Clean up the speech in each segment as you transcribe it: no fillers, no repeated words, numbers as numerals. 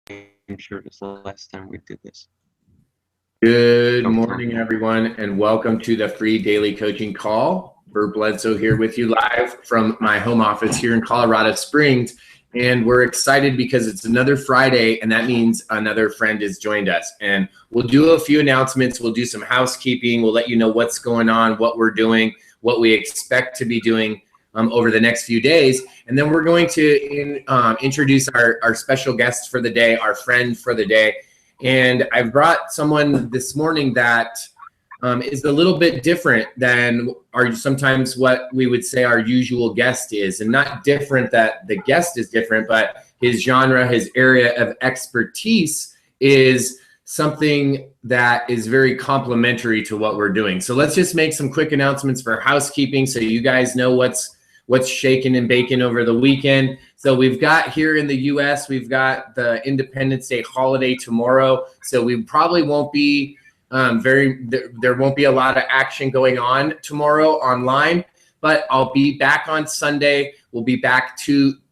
shirt as the last time we did this. Good morning, everyone, and welcome to the free daily coaching call. Bert Bledsoe here with you live from my home office here in Colorado Springs. And we're excited because it's another Friday, and that means another friend has joined us. And we'll do a few announcements. We'll do some housekeeping. We'll let you know what's going on, what we're doing, what we expect to be doing over the next few days. And then we're going to introduce our special guest for the day, our friend for the day. And I've brought someone this morning that is a little bit different than sometimes what we would say our usual guest is. And not different that the guest is different, but his genre, his area of expertise is something that is very complementary to what we're doing. So let's just make some quick announcements for housekeeping so you guys know what's shaking and baking over the weekend. So we've got here in the US, we've got the Independence Day holiday tomorrow. So we probably won't be there won't be a lot of action going on tomorrow online, but I'll be back on Sunday. We'll be back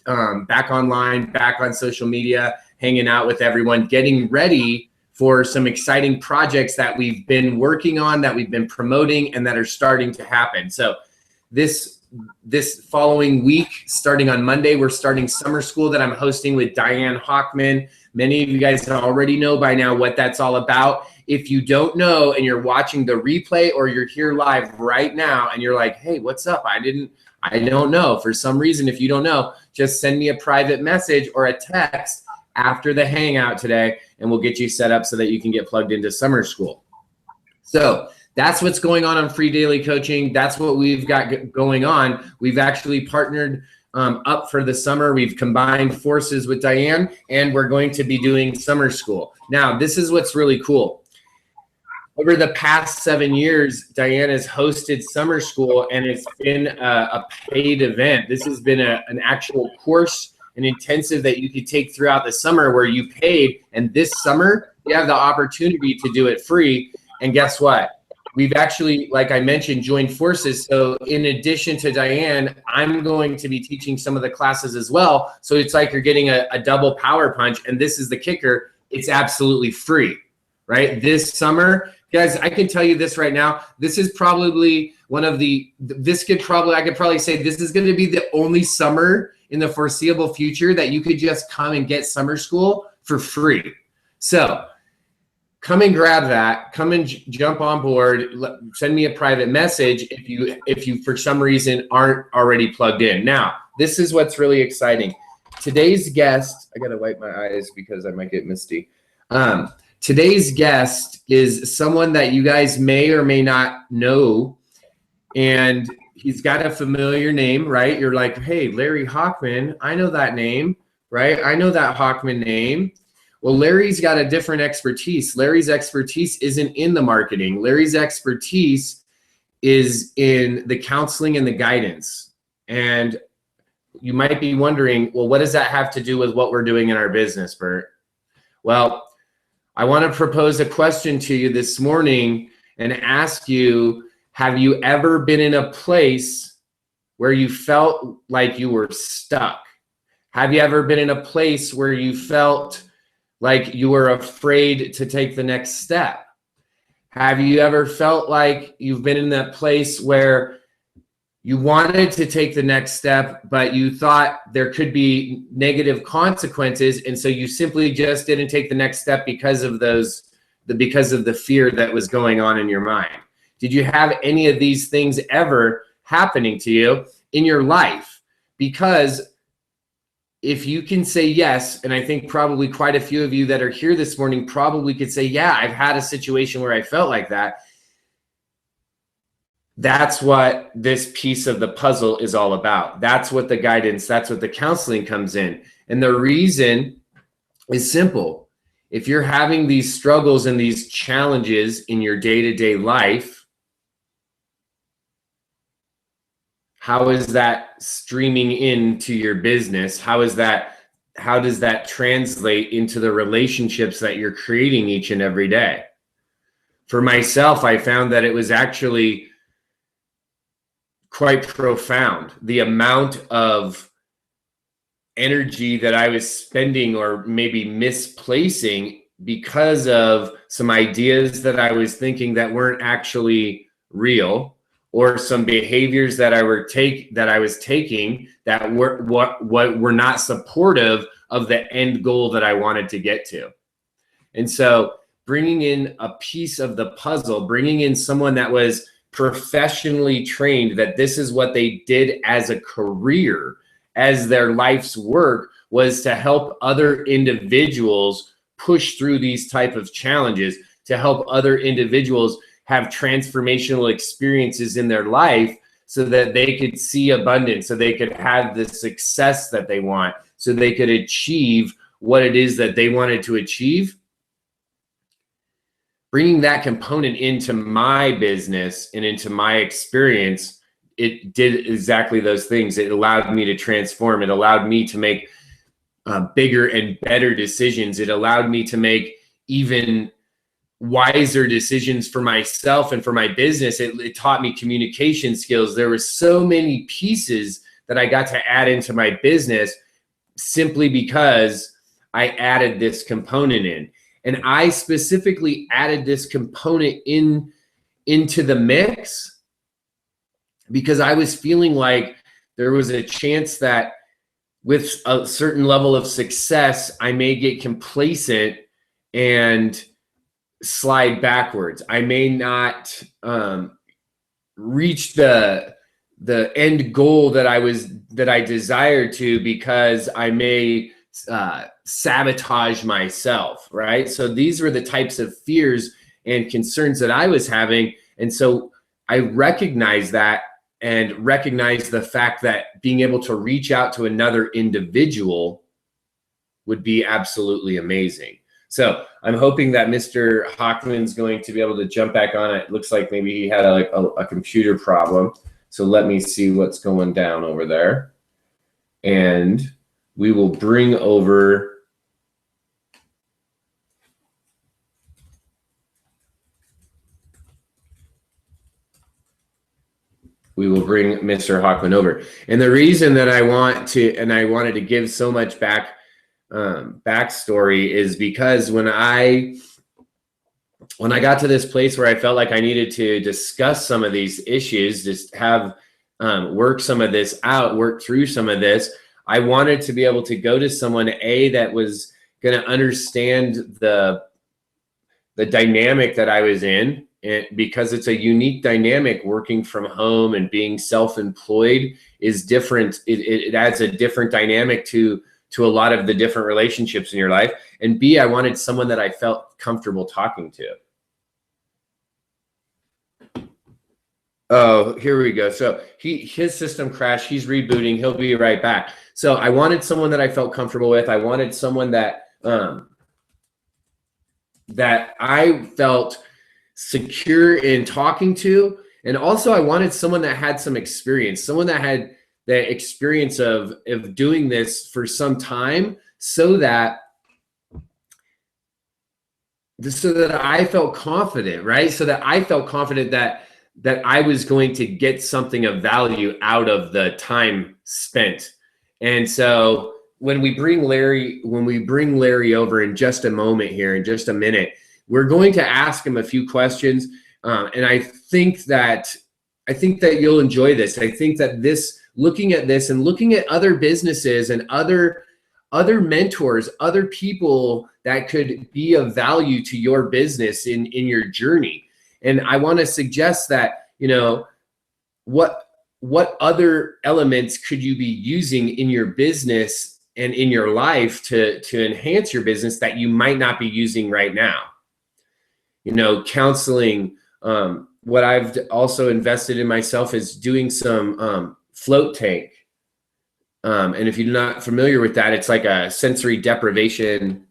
online, back on social media, hanging out with everyone, getting ready for some exciting projects that we've been working on, that we've been promoting, and that are starting to happen. So this following week, starting on Monday, we're starting summer school that I'm hosting with Diane Hochman. Many of you guys already know by now what that's all about. If you don't know and you're watching the replay or you're here live right now and you're like, hey, what's up? I don't know. For some reason, if you don't know, just send me a private message or a text after the hangout today, and we'll get you set up so that you can get plugged into summer school. So that's what's going on Free Daily Coaching. That's what we've got going on. We've actually partnered up for the summer. We've combined forces with Diane, and we're going to be doing summer school. Now, this is what's really cool. Over the past 7 years, Diane has hosted summer school, and it's been a paid event. This has been an actual course, an intensive that you could take throughout the summer where you paid, and this summer, you have the opportunity to do it free. And guess what? We've actually, like I mentioned, joined forces. So in addition to Diane, I'm going to be teaching some of the classes as well. So it's like you're getting a double power punch. And this is the kicker. It's absolutely free, right? This summer, guys, I can tell you this right now. This is probably I could probably say this is going to be the only summer in the foreseeable future that you could just come and get summer school for free. So come and grab that. Come and jump on board. Send me a private message if you for some reason aren't already plugged in. Now, this is what's really exciting. Today's guest, I gotta wipe my eyes because I might get misty. Today's guest is someone that you guys may or may not know, and he's got a familiar name, right? You're like, hey, Larry Hochman, I know that name, right? I know that Hochman name. Well, Larry's got a different expertise. Larry's expertise isn't in the marketing. Larry's expertise is in the counseling and the guidance. And you might be wondering, well, what does that have to do with what we're doing in our business, Bert? Well, I want to propose a question to you this morning and ask you, have you ever been in a place where you felt like you were stuck? Have you ever been in a place where you felt like you were afraid to take the next step? Have you ever felt like you've been in that place where you wanted to take the next step, but you thought there could be negative consequences, and so you simply just didn't take the next step because of the fear that was going on in your mind? Did you have any of these things ever happening to you in your life? Because if you can say yes, and I think probably quite a few of you that are here this morning probably could say, yeah, I've had a situation where I felt like that. That's what this piece of the puzzle is all about. That's what the guidance, that's what the counseling comes in. And the reason is simple. If you're having these struggles and these challenges in your day-to-day life, how is that streaming into your business? How does that translate into the relationships that you're creating each and every day? For myself, I found that it was actually quite profound. The amount of energy that I was spending or maybe misplacing because of some ideas that I was thinking that weren't actually real, or some behaviors that I was taking that were not supportive of the end goal that I wanted to get to. And so bringing in a piece of the puzzle, bringing in someone that was professionally trained, that this is what they did as a career, as their life's work, was to help other individuals push through these type of challenges, to help other individuals have transformational experiences in their life so that they could see abundance, so they could have the success that they want, so they could achieve what it is that they wanted to achieve. Bringing that component into my business and into my experience, it did exactly those things. It allowed me to transform. It allowed me to make bigger and better decisions. It allowed me to make even wiser decisions for myself and for my business. It taught me communication skills. There were so many pieces that I got to add into my business simply because I added this component in. And I specifically added this component into the mix because I was feeling like there was a chance that with a certain level of success, I may get complacent and slide backwards. I may not reach the end goal that I desired to, because I may sabotage myself, right? So these were the types of fears and concerns that I was having. And so I recognized that, and recognized the fact that being able to reach out to another individual would be absolutely amazing. So I'm hoping that Mr. Hochman's going to be able to jump back on. It looks like maybe he had a computer problem. So let me see what's going down over there. And we will bring over Mr. Hochman over. And the reason that I wanted to give so much backstory is because when I got to this place where I felt like I needed to discuss some of these issues, just have work some of this out, work through some of this, I wanted to be able to go to someone that was going to understand the dynamic that I was in. And because it's a unique dynamic, working from home and being self-employed is different. It adds a different dynamic to a lot of the different relationships in your life. And B, I wanted someone that I felt comfortable talking to. Oh, here we go. So his system crashed. He's rebooting. He'll be right back. So I wanted someone that I felt comfortable with. I wanted someone that that I felt secure in talking to. And also I wanted someone that had some experience, someone that had the experience of doing this for some time, so that I felt confident, right? So that I felt confident that I was going to get something of value out of the time spent. And so when we bring Larry over in just a moment here, in just a minute, we're going to ask him a few questions. And I think that you'll enjoy this. I think that looking at this and looking at other businesses and other mentors, other people that could be of value to your business in your journey. And I want to suggest that, what other elements could you be using in your business and in your life to enhance your business that you might not be using right now? Counseling. What I've also invested in myself is doing some float tank. And if you're not familiar with that, it's like a sensory deprivation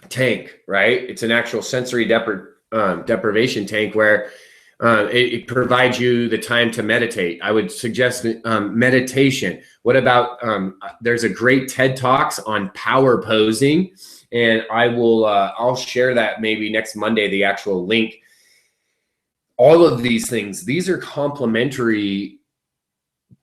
tank, right? It's an actual sensory deprivation tank where it provides you the time to meditate. I would suggest meditation. What about, there's a great TED Talks on power posing, and I'll share that maybe next Monday, the actual link. all of these things, these are complementary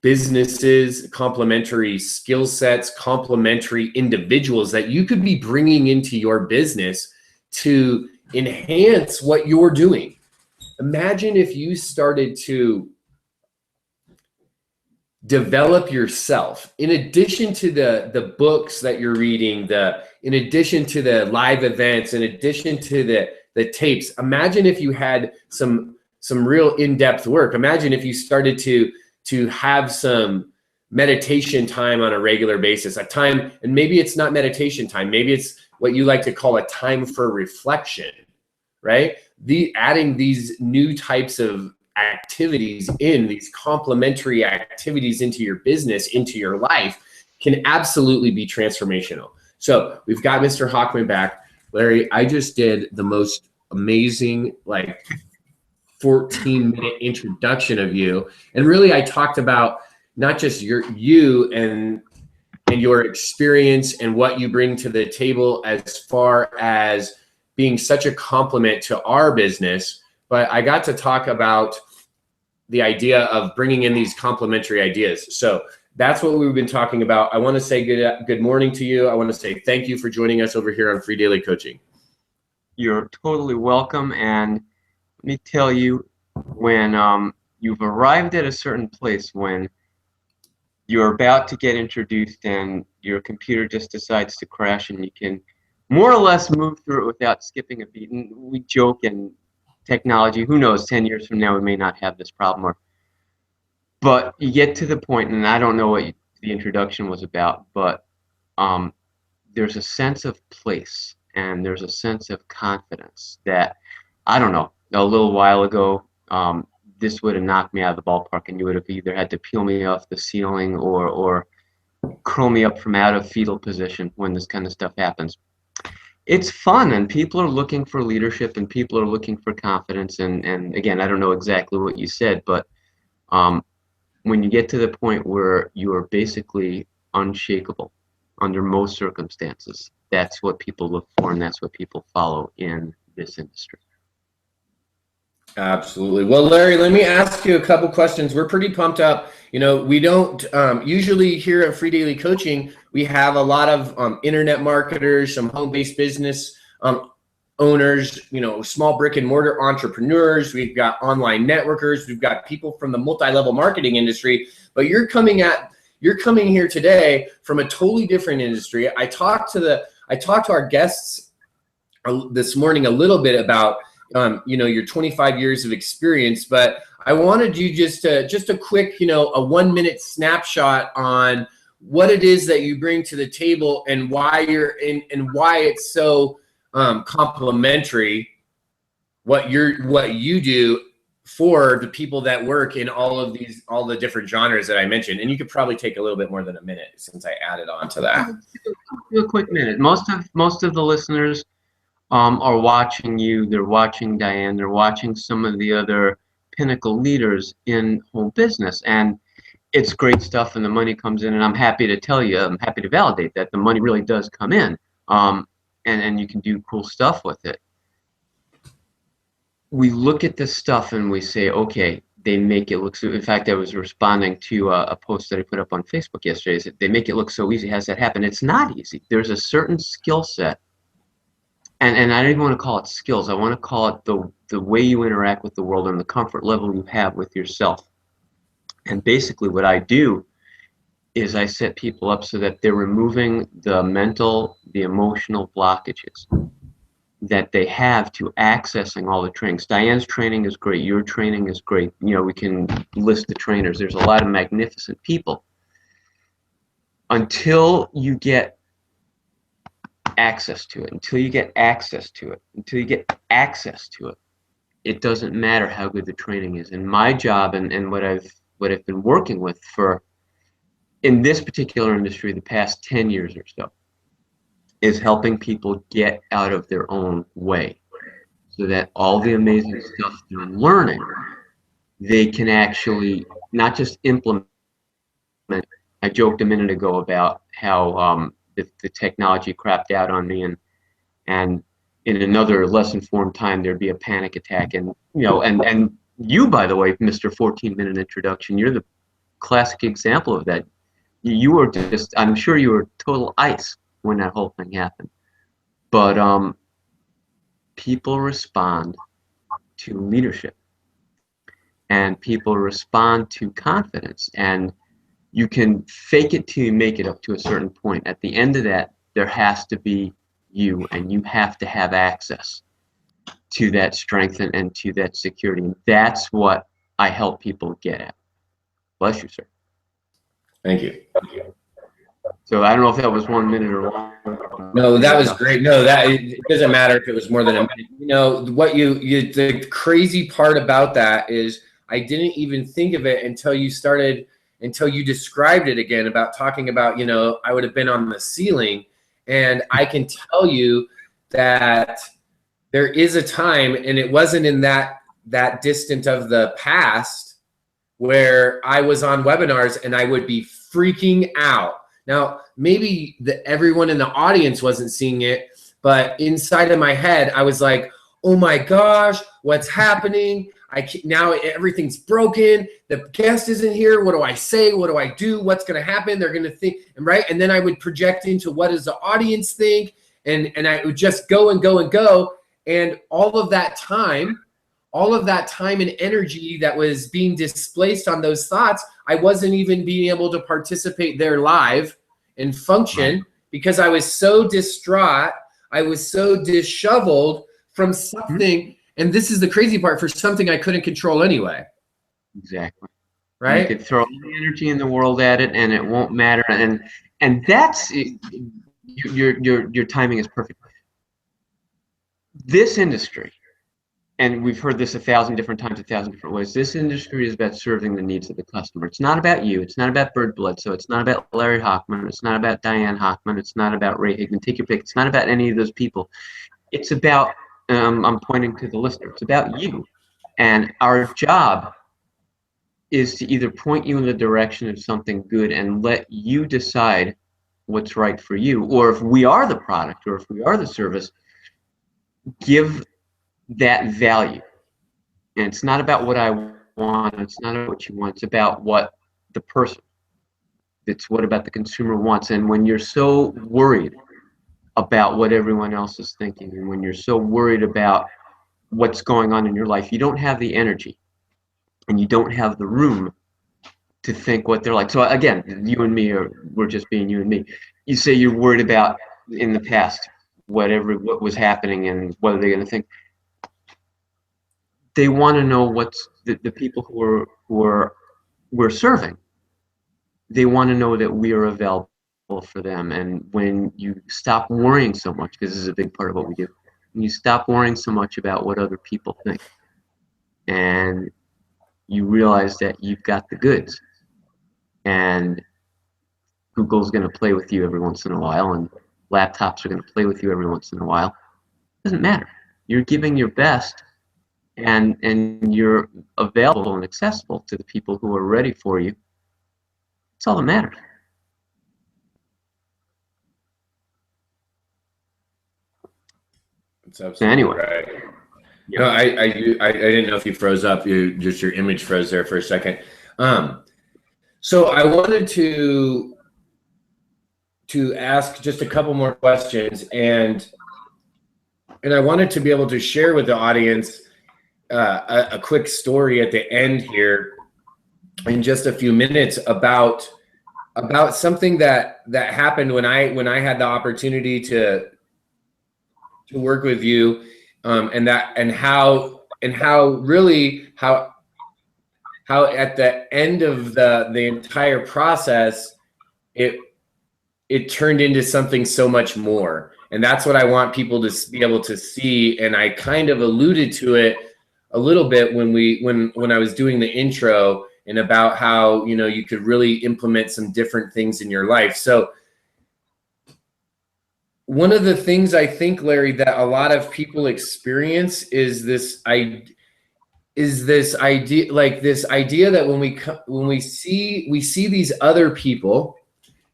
businesses, complementary skill sets, complementary individuals that you could be bringing into your business to enhance what you're doing. Imagine if you started to develop yourself in addition to the books that you're reading, in addition to the live events, in addition to the tapes. Imagine if you had some real in-depth work. Imagine if you started to have some meditation time on a regular basis, a time, and maybe it's not meditation time, maybe it's what you like to call a time for reflection, right? Adding these new types of activities these complementary activities into your business, into your life, can absolutely be transformational. So we've got Mr. Hochman back. Larry, I just did the most amazing, like 14-minute introduction of you. And really, I talked about not just you and your experience and what you bring to the table as far as being such a compliment to our business, but I got to talk about the idea of bringing in these complementary ideas. So that's what we've been talking about. I want to say good morning to you. I want to say thank you for joining us over here on Free Daily Coaching. You're totally welcome. And let me tell you, when you've arrived at a certain place, when you're about to get introduced and your computer just decides to crash and you can more or less move through it without skipping a beat. And we joke, and technology, who knows, 10 years from now we may not have this problem. But you get to the point, and I don't know what the introduction was about, but there's a sense of place and there's a sense of confidence that, I don't know, a little while ago, this would have knocked me out of the ballpark, and you would have either had to peel me off the ceiling or curl me up from out of fetal position when this kind of stuff happens. It's fun, and people are looking for leadership, and people are looking for confidence. And again, I don't know exactly what you said, but when you get to the point where you are basically unshakable under most circumstances, that's what people look for, and that's what people follow in this industry. Absolutely. Well, Larry, let me ask you a couple questions. We're pretty pumped up. You know, we don't usually here at Free Daily Coaching, we have a lot of internet marketers, some home-based business owners, you know, small brick and mortar entrepreneurs. We've got online networkers. We've got people from the multi-level marketing industry. But you're coming here today from a totally different industry. I talked to our guests this morning a little bit about you know, your 25 years of experience, but I wanted you just a quick, you know, a 1-minute snapshot on what it is that you bring to the table and why you're in and why it's so complementary what you do for the people that work in all the different genres that I mentioned. And you could probably take a little bit more than a minute since I added on to that. Do a quick minute. Most of the listeners are watching you, they're watching Diane, they're watching some of the other pinnacle leaders in home business, and it's great stuff, and the money comes in, and I'm happy to tell you, I'm happy to validate that the money really does come in, and you can do cool stuff with it. We look at this stuff and we say, okay, they make it look so. In fact, I was responding to a post that I put up on Facebook yesterday. Is that they make it look so easy. Has that happened? It's not easy. There's a certain skill set. And I don't even want to call it skills. I want to call it the way you interact with the world and the comfort level you have with yourself. And basically what I do is I set people up so that they're removing the mental, the emotional blockages that they have to accessing all the trainings. Diane's training is great. Your training is great. You know, we can list the trainers. There's a lot of magnificent people. Until you get access to it, it doesn't matter how good the training is. And my job and what I've been working with in this particular industry the past 10 years or so is helping people get out of their own way so that all the amazing stuff they're learning, they can actually not just implement. I joked a minute ago about how the technology crapped out on me, and in another less informed time there'd be a panic attack, and you know, and You, by the way, Mr. 14-minute introduction, you're the classic example of that. You were just, I'm sure you were total ice when that whole thing happened. But people respond to leadership, and people respond to confidence, and you can fake it till you make it up to a certain point. At the end of that, there has to be you, and you have to have access to that strength and to that security. And that's what I help people get at. Bless you, sir. Thank you. So I don't know if that was 1 minute or longer. No, that was great. No, that it doesn't matter if it was more than a minute. You know, what you the crazy part about that is I didn't even think of it until you described it again, about talking about, you know, I would have been on the ceiling, and I can tell you that there is a time, and it wasn't in that distant of the past, where I was on webinars and I would be freaking out. Now, maybe everyone in the audience wasn't seeing it, but inside of my head, I was like, oh my gosh, what's happening? Now everything's broken. The guest isn't here. What do I say? What do I do? What's going to happen? They're going to think, right? And then I would project into what does the audience think? And I would just go and go and go. And all of that time and energy that was being displaced on those thoughts, I wasn't even being able to participate there live and function, because I was so distraught. I was so disheveled from something. And this is the crazy part, for something I couldn't control anyway. Exactly. Right? You could throw all the energy in the world at it, and it won't matter. And that's your timing is perfect. This industry, and we've heard this 1,000 different times, 1,000 different ways. This industry is about serving the needs of the customer. It's not about you. It's not about Bird Bledsoe. It's not about Larry Hochman. It's not about Diane Hochman. It's not about Ray Hickman. Take your pick. It's not about any of those people. It's about, I'm pointing to the listener, it's about you. And our job is to either point you in the direction of something good and let you decide what's right for you, or if we are the product, or if we are the service, give that value. And it's not about what I want, it's not about what you want, it's about what the person, it's what about the consumer wants. And when you're so worried about what everyone else is thinking, and when you're so worried about what's going on in your life, you don't have the energy, and you don't have the room to think what they're like. So again, you and me, we're just being you and me. You say you're worried about in the past what was happening and what are they going to think. They want to know what's the people who we're serving. They want to know that we are available for them. And when you stop worrying so much, because this is a big part of what we do, when you stop worrying so much about what other people think, and you realize that you've got the goods, and Google's going to play with you every once in a while, and laptops are going to play with you every once in a while. It doesn't matter. You're giving your best, and you're available and accessible to the people who are ready for you. That's all that matters. That's absolutely anyway, right. Yeah. No, I didn't know if you froze up. Your image froze there for a second. So I wanted to ask just a couple more questions, and I wanted to be able to share with the audience a quick story at the end here in just a few minutes about something that happened when I had the opportunity to work with you, and how at the end of the entire process it turned into something so much more. And that's what I want people to be able to see. And I kind of alluded to it a little bit when I was doing the intro, and about how, you know, you could really implement some different things in your life. So one of the things I think, Larry, that a lot of people experience is this idea that when we see these other people,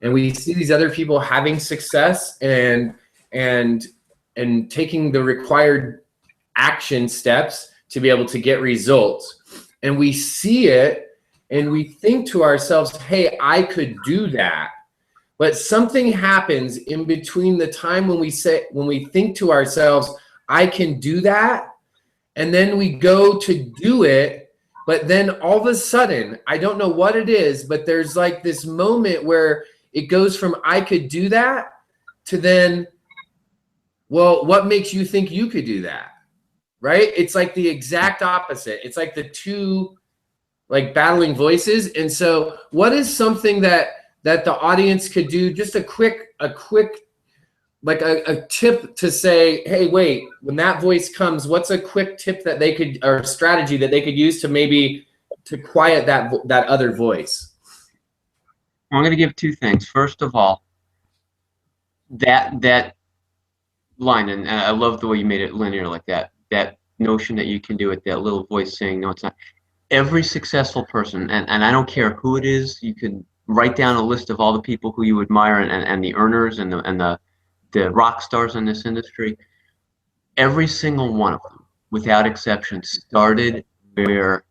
and we see these other people having success and taking the required action steps to be able to get results. And we see it and we think to ourselves, hey, I could do that. But something happens in between the time when we think to ourselves, I can do that, and then we go to do it. But then all of a sudden, I don't know what it is, but there's like this moment where it goes from I could do that to then, well, what makes you think you could do that? Right? It's like the exact opposite. It's like the two like battling voices. And so what is something that the audience could do, just a quick like a tip to say, hey, wait, when that voice comes, what's a quick tip that they could, or strategy that they could use to maybe to quiet that other voice? I'm going to give two things. First of all, that line, and I love the way you made it linear like that, that notion that you can do it, that little voice saying, no, it's not. Every successful person, and I don't care who it is, you can write down a list of all the people who you admire and the earners and the rock stars in this industry. Every single one of them, without exception, started where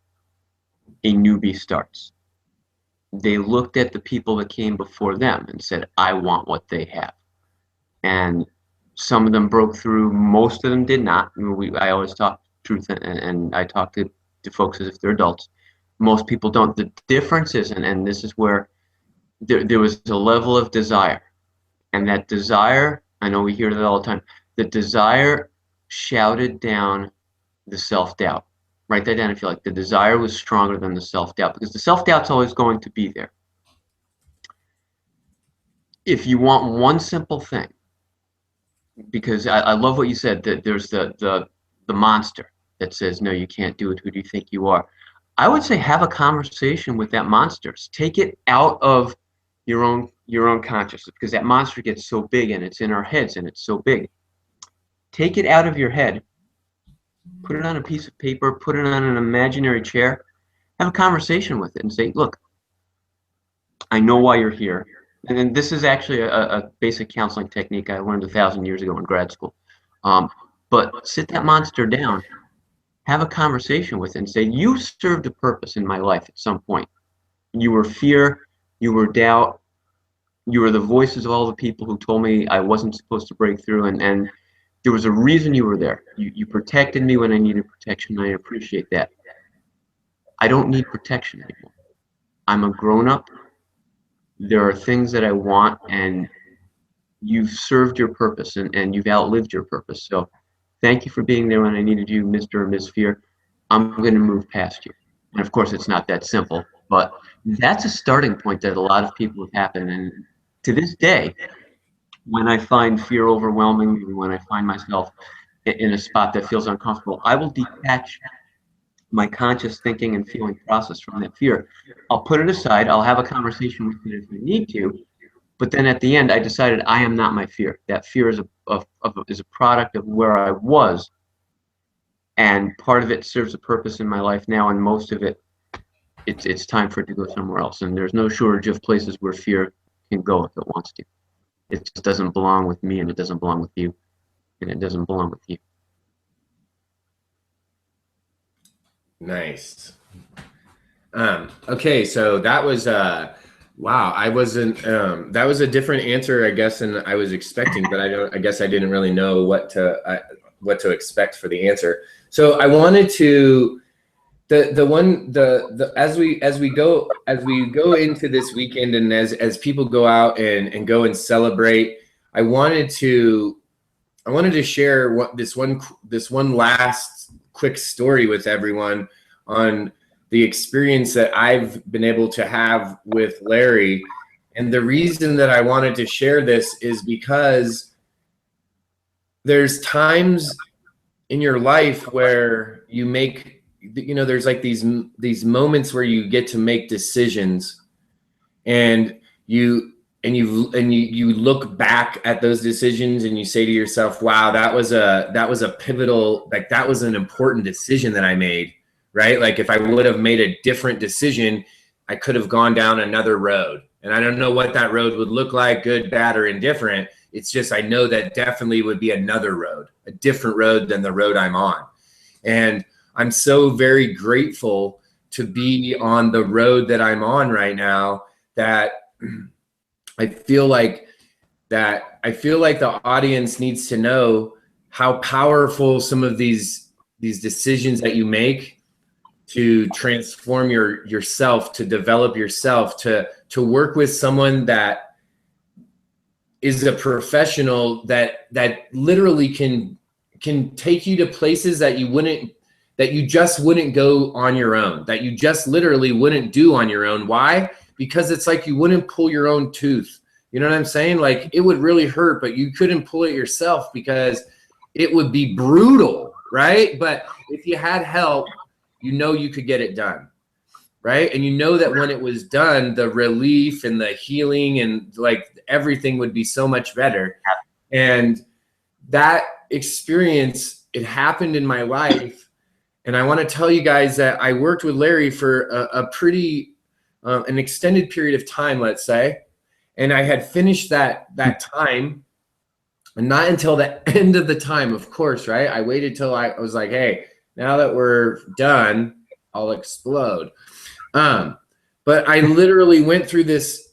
a newbie starts. They looked at the people that came before them and said, I want what they have. And some of them broke through, most of them did not. I always talk truth, and I talk to folks as if they're adults. Most people don't. The difference is, and this is where there was a level of desire. And that desire, I know we hear that all the time, the desire shouted down the self-doubt. Write that down if you like. The desire was stronger than the self-doubt, because the self-doubt's always going to be there. If you want one simple thing, because I love what you said, that there's the monster that says, no, you can't do it. Who do you think you are? I would say have a conversation with that monster. Take it out of your own consciousness, because that monster gets so big and it's in our heads and it's so big. Take it out of your head, put it on a piece of paper, put it on an imaginary chair, have a conversation with it and say, look, I know why you're here. And then this is actually a basic counseling technique I learned 1,000 years ago in grad school. But sit that monster down, have a conversation with it and say, you served a purpose in my life at some point. You were fear, you were doubt, you were the voices of all the people who told me I wasn't supposed to break through, and there was a reason you were there. You protected me when I needed protection, and I appreciate that. I don't need protection anymore. I'm a grown-up. There are things that I want, and you've served your purpose, and you've outlived your purpose. So thank you for being there when I needed you, Mr. or Ms. Fear. I'm going to move past you. And of course, it's not that simple, but that's a starting point that a lot of people have happened. And to this day, when I find fear overwhelming, when I find myself in a spot that feels uncomfortable, I will detach my conscious thinking and feeling process from that fear. I'll put it aside. I'll have a conversation with it if I need to. But then at the end, I decided I am not my fear. That fear is a product of where I was. And part of it serves a purpose in my life now, and most of it, it's time for it to go somewhere else. And there's no shortage of places where fear can go if it wants to. It just doesn't belong with me, and it doesn't belong with you, and it doesn't belong with you. Nice. Okay, so that was wow. I wasn't. That was a different answer, I guess, than I was expecting. But I guess I didn't really know what to expect for the answer. So I wanted to as we go into this weekend, and as people go out and go and celebrate, I wanted to share this one last quick story with everyone on the experience that I've been able to have with Larry. And the reason that I wanted to share this is because there's times in your life where you make, there's like these moments where you get to make decisions, and you look back at those decisions and you say to yourself, wow, that was a pivotal, like that was an important decision that I made, right? Like if I would have made a different decision, I could have gone down another road. And I don't know what that road would look like, good, bad, or indifferent. It's just, I know that definitely would be another road, a different road than the road I'm on. And I'm so very grateful to be on the road that I'm on right now, that I feel like the audience needs to know how powerful some of these decisions that you make to transform yourself, to develop yourself, to work with someone that is a professional that literally can take you to places that you just wouldn't go on your own, that you just literally wouldn't do on your own. Why? Because it's like you wouldn't pull your own tooth. You know what I'm saying? Like, it would really hurt, but you couldn't pull it yourself because it would be brutal, right? But if you had help, you know you could get it done, right? And you know that when it was done, the relief and the healing and like everything would be so much better. And that experience, it happened in my life. And I want to tell you guys that I worked with Larry for a pretty an extended period of time, let's say. And I had finished that time, and not until the end of the time, of course, right? I waited till I was like, hey, now that we're done, I'll explode. But I literally went through this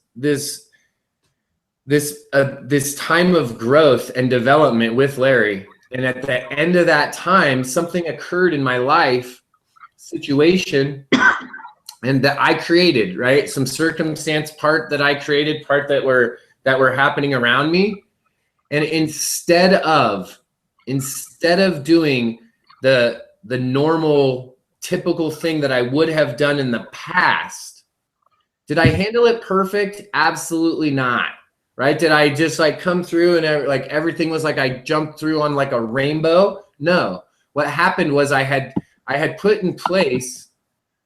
time of growth and development with Larry. And at the end of that time, something occurred in my life, situation, and that I created, right? Some circumstance, part that I created, part that were happening around me. And instead of doing the normal, typical thing that I would have done in the past, did I handle it perfect? Absolutely not. Right? Did I just like come through and like everything was like I jumped through on like a rainbow? No. What happened was I had put in place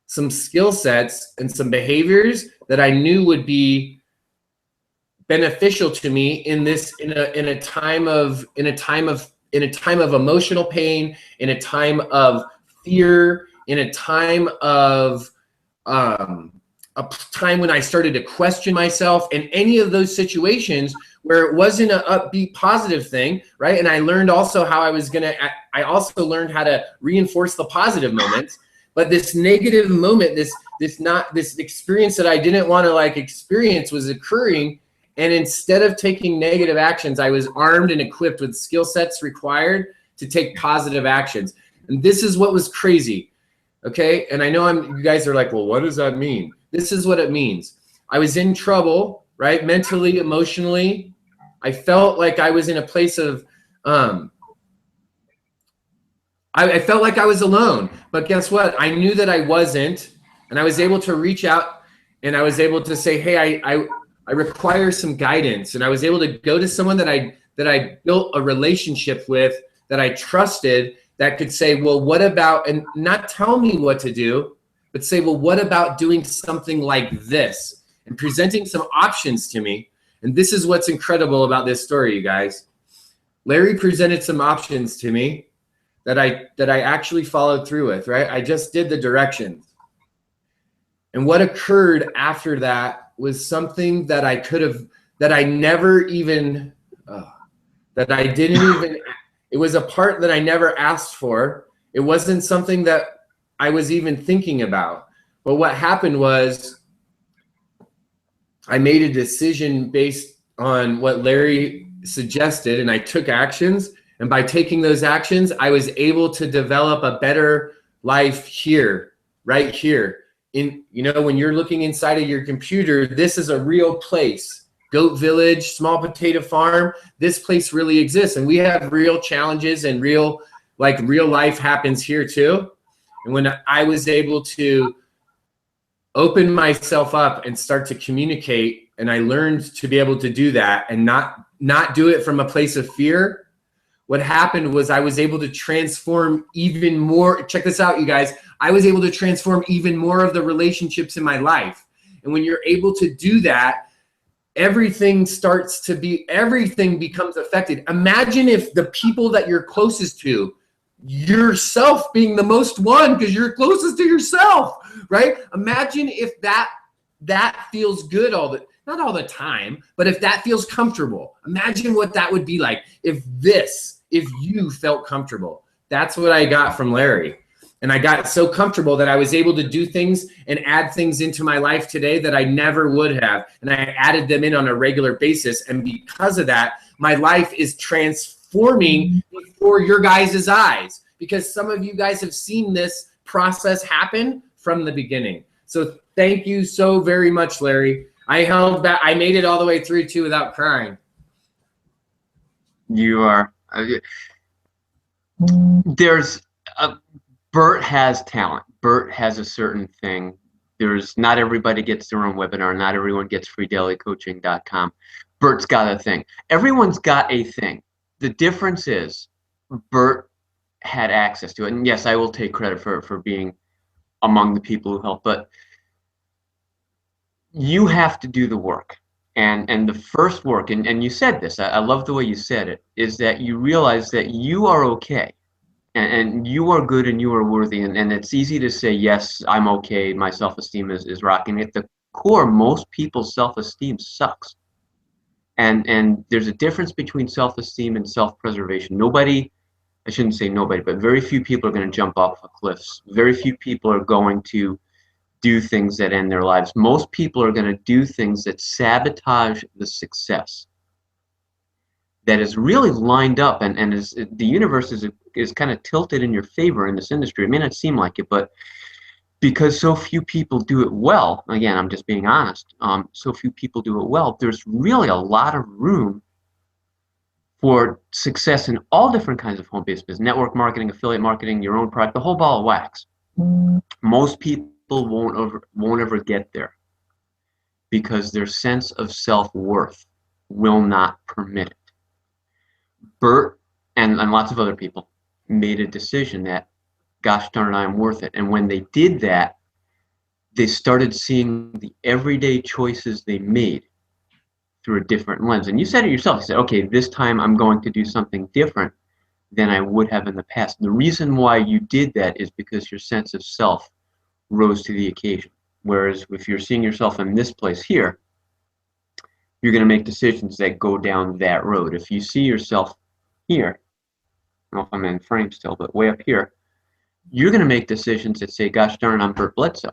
some skill sets and some behaviors that I knew would be beneficial to me in a time of emotional pain, in a time of fear, in a time of a time when I started to question myself, and any of those situations where it wasn't an upbeat positive thing, right? And I learned also how I also learned how to reinforce the positive moments. But this negative moment, this experience that I didn't want to like experience was occurring. And instead of taking negative actions, I was armed and equipped with skill sets required to take positive actions. And this is what was crazy. Okay. And I know you guys are like, well, what does that mean? This is what it means. I was in trouble, right? Mentally, emotionally. I felt like I was in a place of, I felt like I was alone, but guess what? I knew that I wasn't, and I was able to reach out and I was able to say, hey, I require some guidance. And I was able to go to someone that I built a relationship with, that I trusted, that could say, well, what about, and not tell me what to do, but say, well, what about doing something like this, and presenting some options to me. And this is what's incredible about this story, you guys. Larry presented some options to me that I actually followed through with, right? I just did the directions. And what occurred after that was something that I could have, that I never even, that I didn't even, it was a part that I never asked for. It wasn't something that I was even thinking about. But what happened was I made a decision based on what Larry suggested, and I took actions. And by taking those actions, I was able to develop a better life here, right here. When you're looking inside of your computer, this is a real place. Goat Village, Small Potato Farm, this place really exists. And we have real challenges, and real life happens here too. And when I was able to open myself up and start to communicate, and I learned to be able to do that and not do it from a place of fear, what happened was I was able to transform even more. Check this out, you guys. I was able to transform even more of the relationships in my life. And when you're able to do that, everything becomes affected. Imagine if the people that you're closest to, yourself being the most one, because you're closest to yourself, right? Imagine if that feels good not all the time, but if that feels comfortable. Imagine what that would be like if you felt comfortable. That's what I got from Larry. And I got so comfortable that I was able to do things and add things into my life today that I never would have. And I added them in on a regular basis. And because of that, my life is transforming before your guys' eyes, because some of you guys have seen this process happen from the beginning. So thank you so very much, Larry. I held back. I made it all the way through too without crying. You are. Bert has talent. Bert has a certain thing. Not everybody gets their own webinar. Not everyone gets freedailycoaching.com. Bert's got a thing. Everyone's got a thing. The difference is Bert had access to it. And yes, I will take credit for being among the people who helped, but you have to do the work. And the first work, and you said this, I love the way you said it, is that you realize that you are okay. And you are good and you are worthy, and it's easy to say, yes, I'm okay, my self-esteem is rocking. At the core, most people's self-esteem sucks. And there's a difference between self-esteem and self-preservation. Nobody, I shouldn't say nobody, but very few people are going to jump off of cliffs. Very few people are going to do things that end their lives. Most people are going to do things that sabotage the success that is really lined up, and the universe is kind of tilted in your favor in this industry. It may not seem like it, but because so few people do it well, again, I'm just being honest, so few people do it well, there's really a lot of room for success in all different kinds of home-based business, network marketing, affiliate marketing, your own product, the whole ball of wax. Most people won't ever get there because their sense of self-worth will not permit it. Bert and lots of other people made a decision that, gosh darn it, I'm worth it. And when they did that, they started seeing the everyday choices they made through a different lens. And you said it yourself. You said, okay, this time I'm going to do something different than I would have in the past. And the reason why you did that is because your sense of self rose to the occasion. Whereas if you're seeing yourself in this place here, you're going to make decisions that go down that road. If you see yourself here, I don't know if I'm in frame still, but way up here, you're going to make decisions that say, gosh darn it, I'm Bert Bledsoe.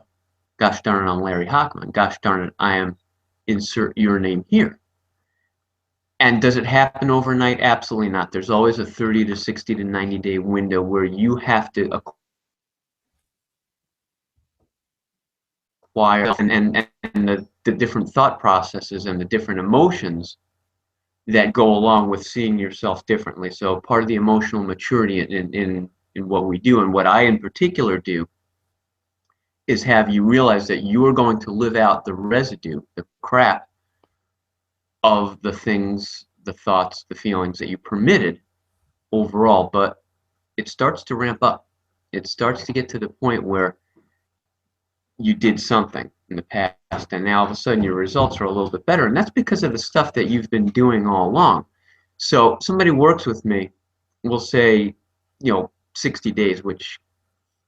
Gosh darn it, I'm Larry Hochman. Gosh darn it, I am, insert your name here. And does it happen overnight? Absolutely not. There's always a 30 to 60 to 90 day window where you have to acquire and the different thought processes and the different emotions that go along with seeing yourself differently. So part of the emotional maturity in what we do, and what I in particular do, is have you realize that you are going to live out the residue, the crap of the things, the thoughts, the feelings that you permitted overall, but it starts to ramp up. It starts to get to the point where you did something in the past, and now all of a sudden your results are a little bit better, and that's because of the stuff that you've been doing all along. So somebody works with me, we'll say, 60 days, which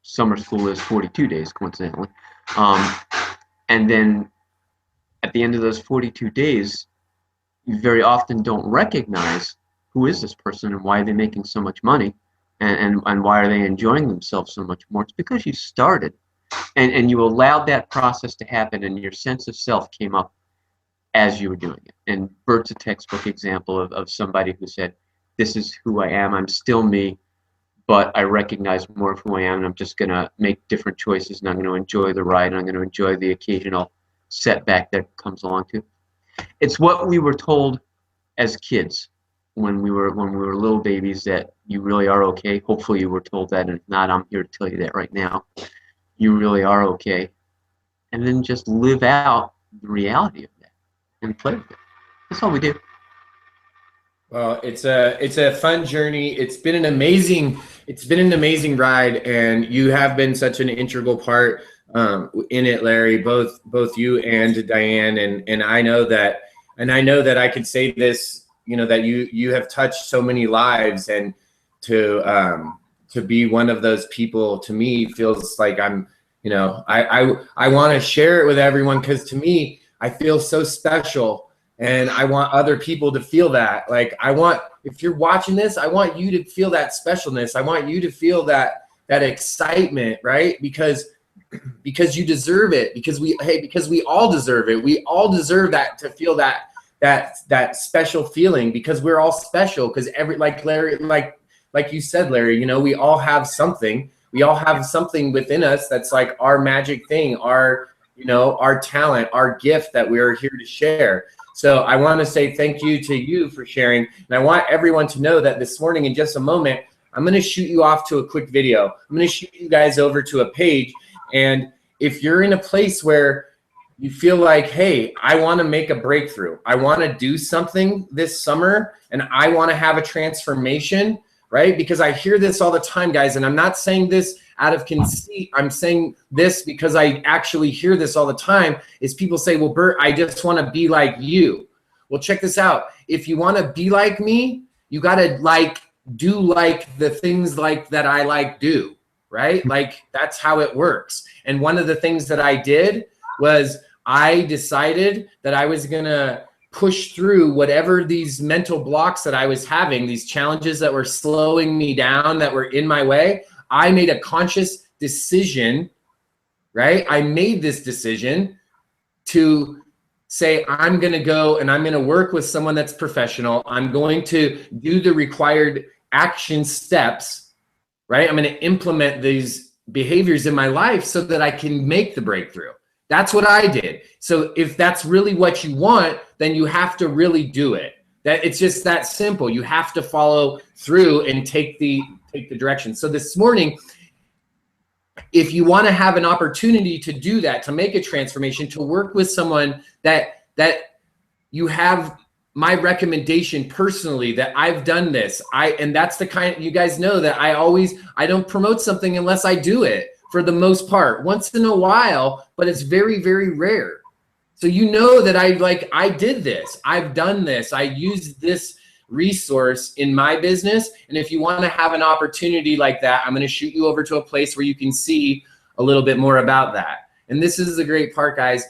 summer school is 42 days, coincidentally. And then at the end of those 42 days, you very often don't recognize who is this person and why are they making so much money, and why are they enjoying themselves so much more. It's because you started. And you allowed that process to happen, and your sense of self came up as you were doing it. And Bert's a textbook example of somebody who said, this is who I am, I'm still me, but I recognize more of who I am, and I'm just going to make different choices, and I'm going to enjoy the ride, and I'm going to enjoy the occasional setback that comes along too. It's what we were told as kids when we were little babies, that you really are okay. Hopefully you were told that, and if not, I'm here to tell you that right now. You really are okay, and then just live out the reality of that and play with it. That's all we do. Well, it's a fun journey. It's been an amazing ride, and you have been such an integral part in it, Larry. Both you and Diane, and I know that I could say this, that you have touched so many lives, and to be one of those people, to me, feels like I'm, I want to share it with everyone, because to me, I feel so special, and I want other people to feel that. Like, if you're watching this, I want you to feel that specialness. I want you to feel that that excitement, right? Because you deserve it, because we all deserve it. We all deserve that, to feel that special feeling, because we're all special. Because like Larry, like you said, Larry, you know, we all have something. We all have something within us that's like our magic thing, our, you know, our talent, our gift that we are here to share. So I want to say thank you to you for sharing. And I want everyone to know that this morning, in just a moment, I'm going to shoot you off to a quick video. I'm going to shoot you guys over to a page. And if you're in a place where you feel like, hey, I want to make a breakthrough, I want to do something this summer, and I want to have a transformation, right? Because I hear this all the time, guys, and I'm not saying this out of conceit. I'm saying this because I actually hear this all the time, is people say, well, Bert, I just want to be like you. Well, check this out. If you want to be like me, you got to do like the things like that I do, right? Like that's how it works. And one of the things that I did was I decided that I was going to push through whatever these mental blocks that I was having, these challenges that were slowing me down, that were in my way. I made a conscious decision, right? I made this decision to say, I'm going to go and I'm going to work with someone that's professional. I'm going to do the required action steps, right? I'm going to implement these behaviors in my life so that I can make the breakthrough. That's what I did. So if that's really what you want, then you have to really do it. That it's just that simple. You have to follow through and take the direction. So this morning, if you want to have an opportunity to do that, to make a transformation, to work with someone that you have my recommendation personally, that I've done this, and that's the kind, you guys know that I don't promote something unless I do it, for the most part, once in a while, but it's very, very rare. So you know that I did this, I've done this, I used this resource in my business. And if you want to have an opportunity like that, I'm going to shoot you over to a place where you can see a little bit more about that. And this is the great part, guys.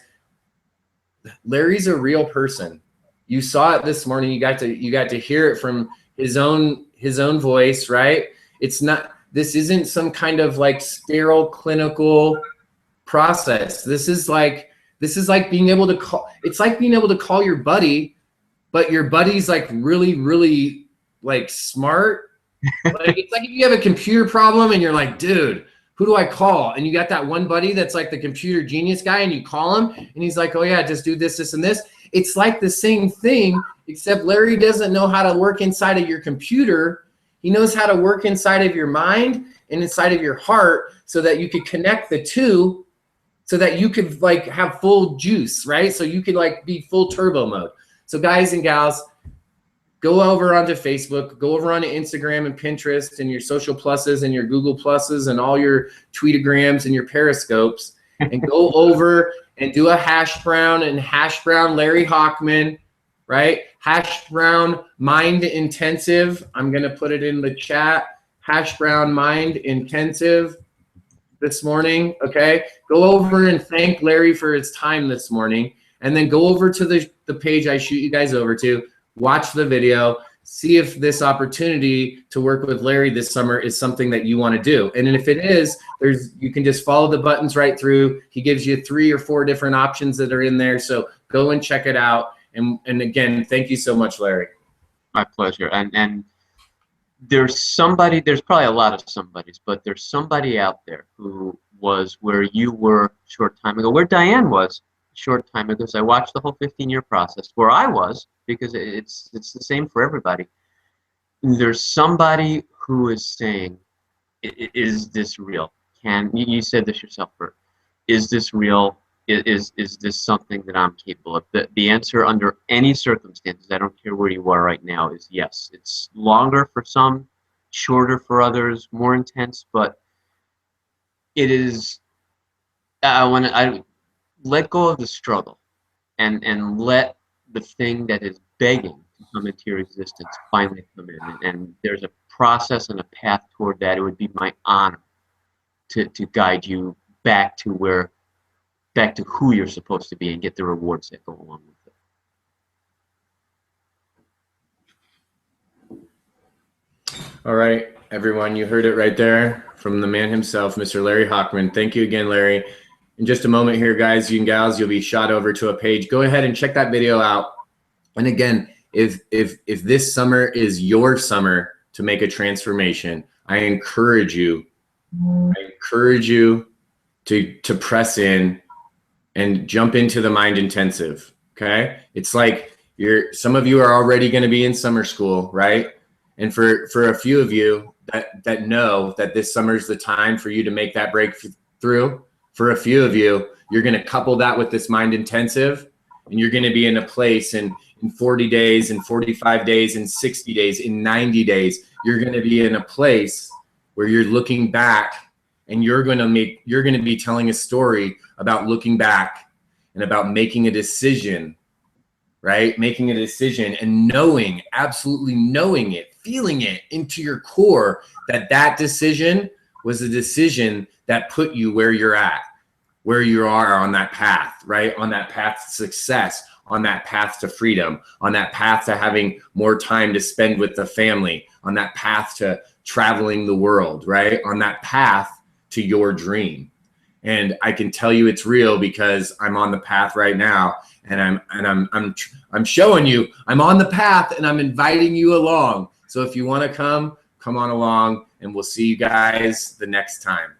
Larry's a real person. You saw it this morning. You got to hear it from his own voice, right? This isn't some kind of like sterile clinical process. This is like being able to call, it's like being able to call your buddy, but your buddy's like really, really like smart. Like it's like if you have a computer problem and you're like, dude, who do I call? And you got that one buddy that's like the computer genius guy, and you call him and he's like, oh yeah, just do this, this, and this. It's like the same thing, except Larry doesn't know how to work inside of your computer. He knows how to work inside of your mind and inside of your heart, so that you could connect the two, so that you could like have full juice, right? So you could like be full turbo mode. So guys and gals, go over onto Facebook, go over onto Instagram and Pinterest and your social pluses and your Google pluses and all your tweetograms and your periscopes, and go over and do a hash brown and hash brown Larry Hochman, right? Hash brown mind intensive. I'm going to put it in the chat. Hash brown mind intensive this morning. Okay. Go over and thank Larry for his time this morning. And then go over to the page I shoot you guys over to, watch the video, see if this opportunity to work with Larry this summer is something that you want to do. And if it is, you can just follow the buttons right through. He gives you 3 or 4 different options that are in there. So go and check it out. And again, thank you so much, Larry. My pleasure. And there's probably a lot of somebodies, but there's somebody out there who was where you were a short time ago, where Diane was a short time ago. So I watched the whole 15-year process, where I was, because it's the same for everybody. There's somebody who is saying, is this real? You said this yourself, Bert. Is this real? Is this something that I'm capable of? The answer, under any circumstances, I don't care where you are right now, is yes. It's longer for some, shorter for others, more intense, but it is. I let go of the struggle, and let the thing that is begging to come into your existence finally come in. And there's a process and a path toward that. It would be my honor to guide you back to who you're supposed to be, and get the rewards that go along with it. All right. everyone, you heard it right there from the man himself, Mr. Larry Hochman. Thank you again, Larry. In just a moment here, guys, you and gals, you'll be shot over to a page. Go ahead and check that video out. And again, if this summer is your summer to make a transformation, I encourage you to press in and jump into the Mind Intensive. Okay, it's like some of you are already going to be in summer school, right? And for a few of you that know that this summer is the time for you to make that breakthrough, for a few of you, you're going to couple that with this Mind Intensive, and you're going to be in a place in 40 days, in 45 days, in 60 days, in 90 days, you're going to be in a place where you're looking back, and you're going to be telling a story about looking back and about making a decision, right? Making a decision and knowing, absolutely knowing it, feeling it into your core, that decision was a decision that put you where you're at, where you are on that path, right? On that path to success, on that path to freedom, on that path to having more time to spend with the family, on that path to traveling the world, right? On that path to your dream. And I can tell you it's real because I'm on the path right now, and I'm showing you I'm on the path, and I'm inviting you along. So if you want to come on along, and we'll see you guys the next time.